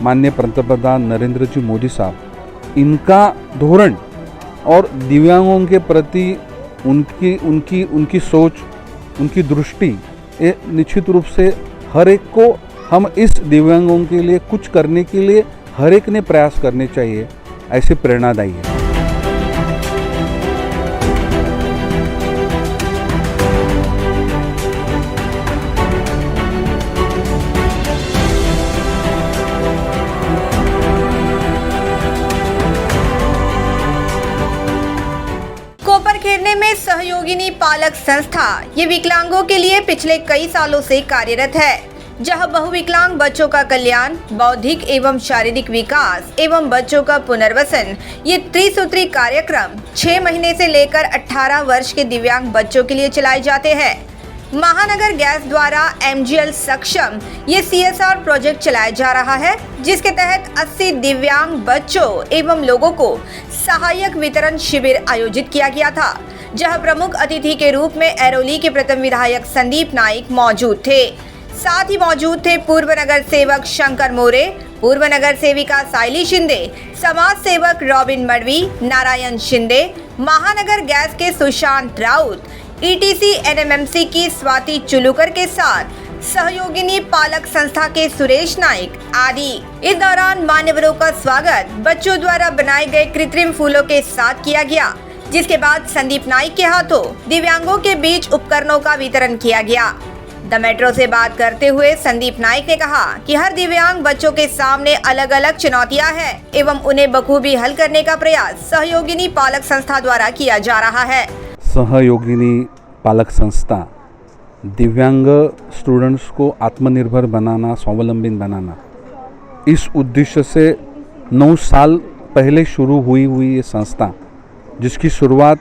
माननीय पंतप्रधान नरेंद्र जी मोदी साहब, इनका धोरण और दिव्यांगों के प्रति उनकी सोच, उनकी दृष्टि, ये निश्चित रूप से हर एक को हम इस दिव्यांगों के लिए कुछ करने के लिए हर एक ने प्रयास करने चाहिए, ऐसे प्रेरणादायी है। खेरने में सहयोगिनी पालक संस्था ये विकलांगों के लिए पिछले कई सालों से कार्यरत है, जहां बहुविकलांग बच्चों का कल्याण, बौद्धिक एवं शारीरिक विकास एवं बच्चों का पुनर्वसन ये त्रिसूत्री कार्यक्रम 6 महीने से लेकर 18 वर्ष के दिव्यांग बच्चों के लिए चलाए जाते हैं। महानगर गैस द्वारा MGL सक्षम ये CSR प्रोजेक्ट चलाया जा रहा है, जिसके तहत 80 दिव्यांग बच्चों एवं लोगों को सहायक वितरण शिविर आयोजित किया गया था, जहां प्रमुख अतिथि के रूप में ऐरोली के प्रथम विधायक संदीप नाइक मौजूद थे। साथ ही मौजूद थे पूर्व नगर सेवक शंकर मोरे, पूर्व नगर सेविका साइली शिंदे, समाज सेवक रॉबिन मडवी, नारायण शिंदे, महानगर गैस के सुशांत राउत, ETC NMMC की स्वाति चुलुकर के साथ सहयोगिनी पालक संस्था के सुरेश नाइक आदि। इस दौरान मान्यवरों का स्वागत बच्चों द्वारा बनाए गए कृत्रिम फूलों के साथ किया गया, जिसके बाद संदीप नाइक के हाथों दिव्यांगों के बीच उपकरणों का वितरण किया गया। द मेट्रो से बात करते हुए संदीप नाइक ने कहा कि हर दिव्यांग बच्चों के सामने अलग अलग चुनौतियां हैं एवं उन्हें बखूबी हल करने का प्रयास सहयोगिनी पालक संस्था द्वारा किया जा रहा है। सहयोगिनी पालक संस्था दिव्यांग स्टूडेंट्स को आत्मनिर्भर बनाना, स्वावलंबी बनाना, इस उद्देश्य से 9 साल पहले शुरू हुई ये संस्था, जिसकी शुरुआत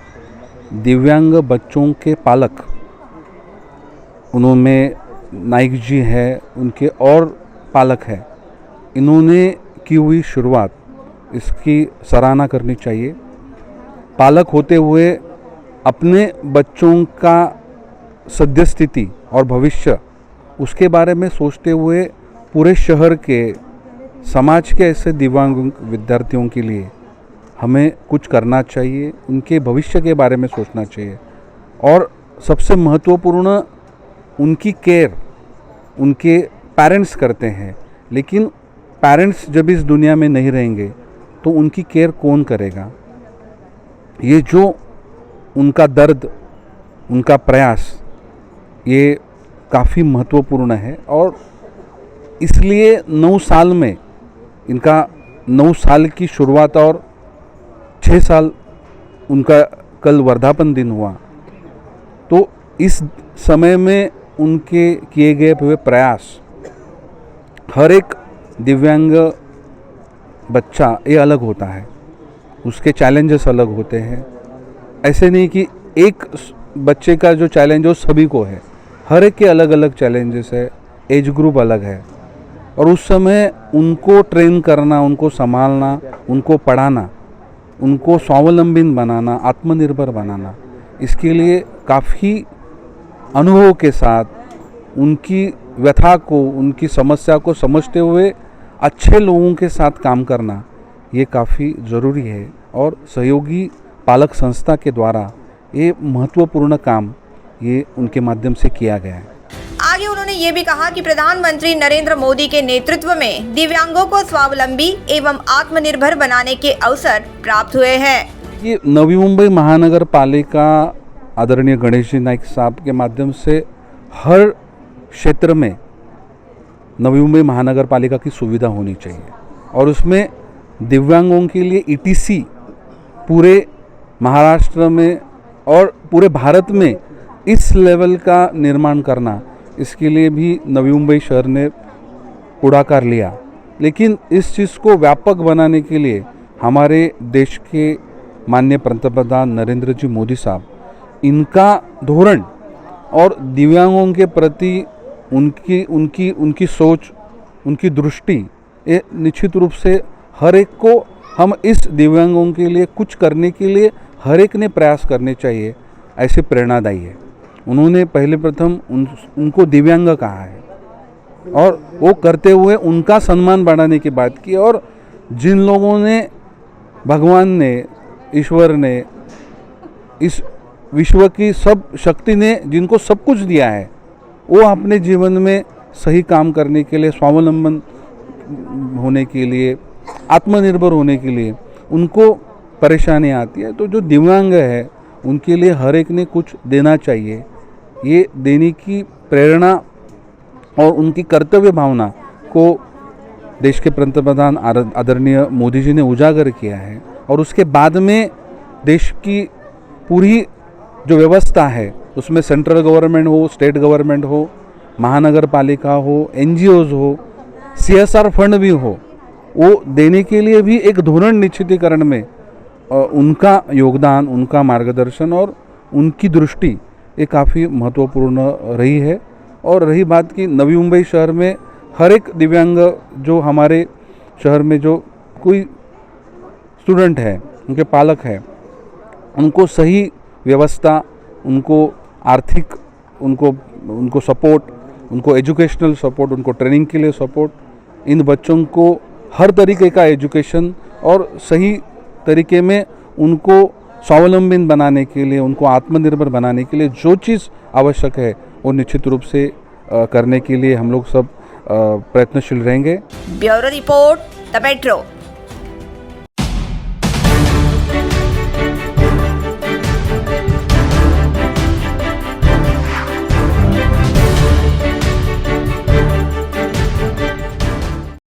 दिव्यांग बच्चों के पालक, उनमें नाइक जी है, उनके और पालक है, इन्होंने की हुई शुरुआत, इसकी सराहना करनी चाहिए। पालक होते हुए अपने बच्चों का सद्य स्थिति और भविष्य, उसके बारे में सोचते हुए पूरे शहर के, समाज के ऐसे दिव्यांग विद्यार्थियों के लिए हमें कुछ करना चाहिए, उनके भविष्य के बारे में सोचना चाहिए। और सबसे महत्वपूर्ण, उनकी केयर उनके पेरेंट्स करते हैं, लेकिन पेरेंट्स जब इस दुनिया में नहीं रहेंगे तो उनकी केयर कौन करेगा? ये जो उनका दर्द, उनका प्रयास, ये काफ़ी महत्वपूर्ण है। और इसलिए 9 साल में इनका 9 साल की शुरुआत और 6 साल उनका कल वर्धापन दिन हुआ, तो इस समय में उनके किए गए हुए प्रयास, हर एक दिव्यांग बच्चा ये अलग होता है, उसके चैलेंजेस अलग होते हैं। ऐसे नहीं कि एक बच्चे का जो चैलेंज हो सभी को है, हर एक के अलग अलग चैलेंजेस है, एज ग्रुप अलग है। और उस समय उनको ट्रेन करना, उनको संभालना, उनको पढ़ाना, उनको स्वावलंबी बनाना, आत्मनिर्भर बनाना, इसके लिए काफ़ी अनुभव के साथ उनकी व्यथा को, उनकी समस्या को समझते हुए अच्छे लोगों के साथ काम करना, ये काफ़ी ज़रूरी है। और सहयोगी पालक संस्था के द्वारा ये महत्वपूर्ण काम ये उनके माध्यम से किया गया है। आगे उन्होंने ये भी कहा कि प्रधानमंत्री नरेंद्र मोदी के नेतृत्व में दिव्यांगों को स्वावलंबी एवं आत्मनिर्भर बनाने के अवसर प्राप्त हुए हैं। ये नवी मुंबई महानगर पालिका आदरणीय गणेश जी नाइक साहब के माध्यम से हर क्षेत्र में नवी मुंबई महानगर पालिका की सुविधा होनी चाहिए, और उसमें दिव्यांगों के लिए ETC पूरे महाराष्ट्र में और पूरे भारत में इस लेवल का निर्माण करना, इसके लिए भी नवी मुंबई शहर ने पुढाकार लिया। लेकिन इस चीज़ को व्यापक बनाने के लिए हमारे देश के माननीय पंतप्रधान नरेंद्र जी मोदी साहब, इनका धोरण और दिव्यांगों के प्रति उनकी सोच, उनकी दृष्टि, ये निश्चित रूप से हर एक को हम इस दिव्यांगों के लिए कुछ करने के लिए हर एक ने प्रयास करने चाहिए, ऐसे प्रेरणादायी है। उन्होंने पहले प्रथम उनको दिव्यांग कहा है, और वो करते हुए उनका सम्मान बढ़ाने की बात की। और जिन लोगों ने, भगवान ने, ईश्वर ने, इस विश्व की सब शक्ति ने जिनको सब कुछ दिया है, वो अपने जीवन में सही काम करने के लिए, स्वावलंबन होने के लिए, आत्मनिर्भर होने के लिए उनको परेशानी आती है। तो जो दिव्यांग है उनके लिए हर एक ने कुछ देना चाहिए। ये देने की प्रेरणा और उनकी कर्तव्य भावना को देश के पंतप्रधान आदरणीय मोदी जी ने उजागर किया है। और उसके बाद में देश की पूरी जो व्यवस्था है उसमें सेंट्रल गवर्नमेंट हो, स्टेट गवर्नमेंट हो, महानगर पालिका हो, NGOs हो, CSR फंड भी हो, वो देने के लिए भी एक धोरण निश्चितीकरण में उनका योगदान, उनका मार्गदर्शन और उनकी दृष्टि ये काफ़ी महत्वपूर्ण रही है। और रही बात कि नवी मुंबई शहर में हर एक दिव्यांग जो हमारे शहर में जो कोई स्टूडेंट है, उनके पालक हैं, उनको सही व्यवस्था, उनको आर्थिक, उनको सपोर्ट, उनको एजुकेशनल सपोर्ट, उनको ट्रेनिंग के लिए सपोर्ट, इन बच्चों को हर तरीके का एजुकेशन और सही तरीके में उनको स्वावलंबी बनाने के लिए, उनको आत्मनिर्भर बनाने के लिए जो चीज़ आवश्यक है वो निश्चित रूप से करने के लिए हम लोग सब प्रयत्नशील रहेंगे। Bureau report, the metro.